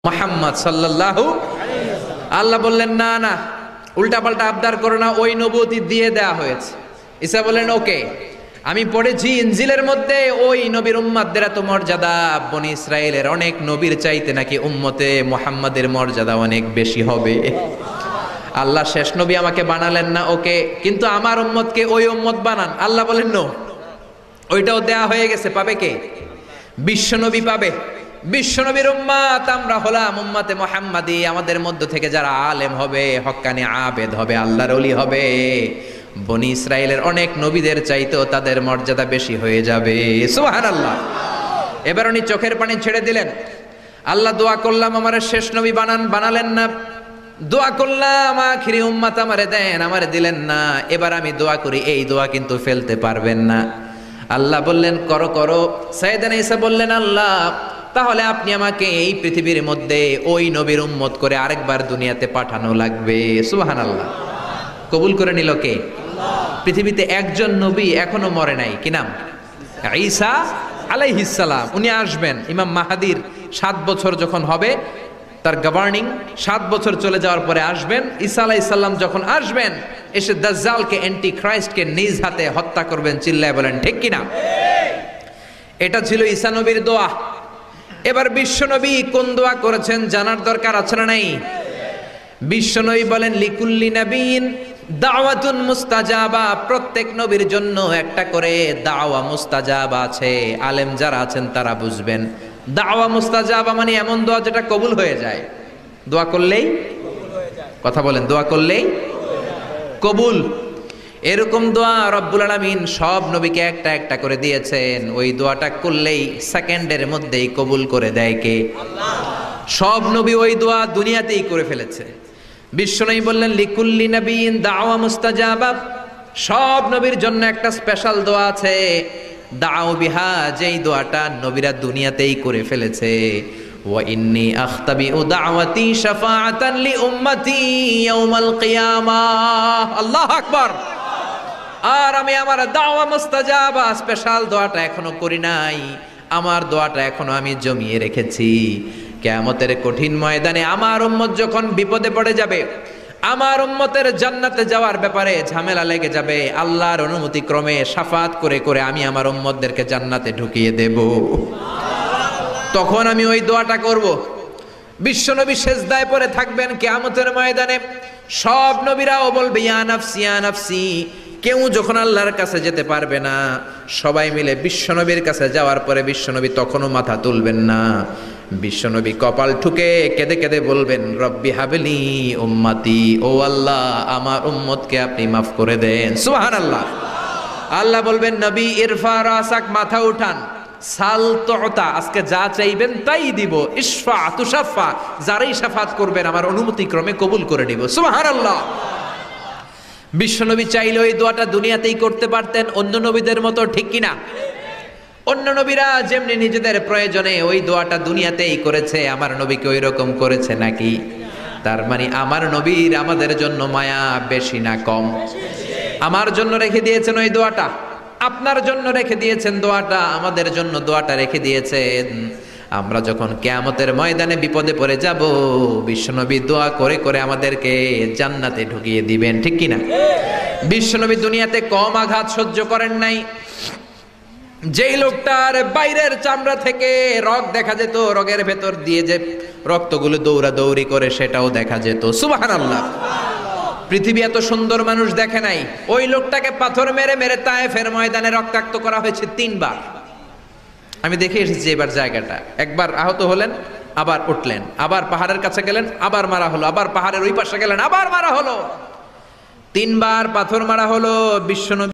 মুহাম্মদ সাল্লাল্লাহু আল্লাহ বললেন না না উল্টা পাল্টা আবদার করো না, ওই নবুয়তি দিয়ে দেয়া হয়েছে। ঈসা বললেন ওকে, আমি পড়েছি ইনজিলের মধ্যে ওই নবীর উম্মতদের এত মর্যাদা, বনি ইসরায়েলের অনেক নবীর চাইতে নাকি উম্মতে মুহাম্মাদের মর্যাদা অনেক বেশি হবে। আল্লাহ শেষ নবী আমাকে বানালেন না ওকে, কিন্তু আমার উম্মতকে ওই উম্মত বানান। আল্লাহ বলেন নো, ওইটাও দেয়া হয়ে গেছে। পাবে কে? বিশ্বনবী পাবে। বিশ্বনবীর উম্মত আমরা হলাম উম্মতে মুহাম্মাদি। আমাদের মধ্য থেকে যারা আলেম হবে, হক্কানি আবেদ হবে, আল্লাহর ওলি হবে, বনি ইসরায়েলের অনেক নবীদের চাইতেও তাদের মর্যাদা বেশি হয়ে যাবে। সুবহানাল্লাহ। এবার উনি চোখের পানি ছেড়ে দিলেন। আল্লাহ দোয়া করলাম আমার শেষ নবী বানান, বানালেন না। দোয়া করলাম আখিরি উম্মত আমারে দেন, আমারে দিলেন না। এবার আমি দোয়া করি, এই দোয়া কিন্তু ফেলতে পারবেন না। আল্লাহ বললেন করো করো। সাইয়েদনা ঈসা বললেন আল্লাহ তাহলে আপনি আমাকে এই পৃথিবীর মধ্যে ওই নবীর উম্মত করে আরেকবার দুনিয়াতে পাঠানো লাগবে। সুবহানাল্লাহ। কবুল করে নিল কে? পৃথিবীতে একজন নবী এখনো মরে নাই, কি নাম? ঈসা আলাইহিস সালাম। উনি আসবেন ইমাম মাহাদির 7 বছর যখন হবে, তার গভর্নিং 7 বছর চলে যাওয়ার পরে আসবেন। ঈসা আলাইহিস সালাম যখন আসবেন, এসে দাজ্জালকে অ্যান্টি খ্রাইস্টকে নিজ হাতে হত্যা করবেন। চিল্লায় বলেন ঠিক কিনা? এটা ছিল ঈসা নবীর দোয়া। এবার বিশ্বনবী কোন দোয়া করেছেন জানার দরকার আছে না নাই? বিশ্বনবী বলেন লিকুল্লি নবীন দাওয়াতুন মুস্তাজাবা। প্রত্যেক নবীর জন্য একটা করে দাওয়া মুস্তাজাবা আছে। আলেম যারা আছেন তারা বুঝবেন। দাওয়া মুস্তাজাবা মানে এমন দোয়া যেটা কবুল হয়ে যায়। দোয়া করলেই কথা বলেন, দোয়া করলেই কবুল। এরকম দোয়া রব্বুল আলামিন সব নবীকে একটা একটা করে দিয়েছেন। ওই দোয়াটা করলেই সেকেন্ডের মধ্যেই কবুল করে দেয় কে? আল্লাহ। সব নবী ওই দোয়া দুনিয়াতেই করে ফেলেছে। বিশ্বনবী বললেন লিকুল্লি নবীন দাওয়া মুস্তাজাবা। সব নবীর জন্য একটা স্পেশাল দোয়া আছে, দাও বিহা, যেই দোয়াটা নবীরা দুনিয়াতেই করে ফেলেছে। ওয়া ইন্নী আখতাবিউ দাওয়াতি শাফাআতান লি উম্মতি ইয়াউমাল কিয়ামাহ। আল্লাহু আকবার। আর আমি আমার দাওয়া মুস্তাজাবা স্পেশাল দোয়াটা এখনো করি নাই। আমার দোয়াটা এখনো আমি জমিয়ে রেখেছি। কিয়ামতের কঠিন ময়দানে আমার উম্মত যখন বিপদে পড়ে যাবে, আমার উম্মতের জান্নাতে যাওয়ার ব্যাপারে ঝামেলা লেগে যাবে, আল্লাহর অনুমতি ক্রমে শাফাত করে করে আমি আমার উম্মতদেরকে জান্নাতে ঢুকিয়ে দেব। তখন আমি ওই দোয়াটা করব। বিশ্বনবী সেজদায় পড়ে থাকবেন কিয়ামতের ময়দানে। সব নবীরাও বলবে ইয়া নাফসি ইয়া নাফসি। কেউ যখন আল্লাহর কাছে যেতে পারবে না, সবাই মিলে বিশ্বনবীর কাছে যাওয়ার পরে বিশ্বনবী তখনও মাথা তুলবেন না। বিশ্বনবী কপাল ঠুকে কেঁদে কেঁদে বলবেন রব্বি হাবলি উম্মতি। ও আল্লাহ আমার উম্মতকে আপনি মাফ করে দেন। সুবহানাল্লাহ। আল্লাহ বলবেন নবী ইরফা রাসাক, মাথা উঠান। সাল তুতা, আজকে যা চাইবেন তাই দিব। ইশফা তুশাফা, যারাই শাফাত করবেন আমার অনুমতি ক্রমে কবুল করে দিব। সুবহানাল্লাহ। বিশ্বনবী চাইলে ওই দোয়াটা দুনিয়াতেই করতে পারতেন অন্য নবীদের মতো, ঠিক কিনা? অন্য নবীরা যেমনি নিজেদের প্রয়োজনে ওই দোয়াটা দুনিয়াতেই করেছে, আমার নবীকে ওই রকম করেছে নাকি? তার মানে আমার নবীর আমাদের জন্য মায়া বেশি না কম? আমার জন্য রেখে দিয়েছেন ওই দোয়াটা, আপনার জন্য রেখে দিয়েছেন দোয়াটা, আমাদের জন্য দোয়াটা রেখে দিয়েছেন। আমরা যখন কিয়ামতের ময়দানে বিপদে পড়ে যাব, বিশ্বনবী দোয়া করে করে আমাদেরকে জান্নাতে ঢুকিয়ে দিবেন, ঠিক কিনা? বিশ্বনবী দুনিয়াতে কম আঘাত সহ্য করেন নাই। যেই লোকটার বাইরের চামড়া থেকে রগ দেখা যেত, রগের ভেতর দিয়ে যে রক্তগুলো দৌড়াদৌড়ি করে সেটাও দেখা যেত। সুবহানাল্লাহ। পৃথিবী এত সুন্দর মানুষ দেখে নাই। ওই লোকটাকে পাথর মেরে মেরে তায়েফের ময়দানে রক্তাক্ত করা হয়েছে 3 বার। আমি দেখে এসেছি এবার জায়গাটা। একবার আহত হলেন, আবার উঠলেন, আবার পাহাড়ের কাছে গেলেন, আবার মারা হলো, আবার পাহাড়ের ওই পাশে গেলেন, আবার মারা হলো। 3 বার পাথর মারা হলো। বিশ্বনবী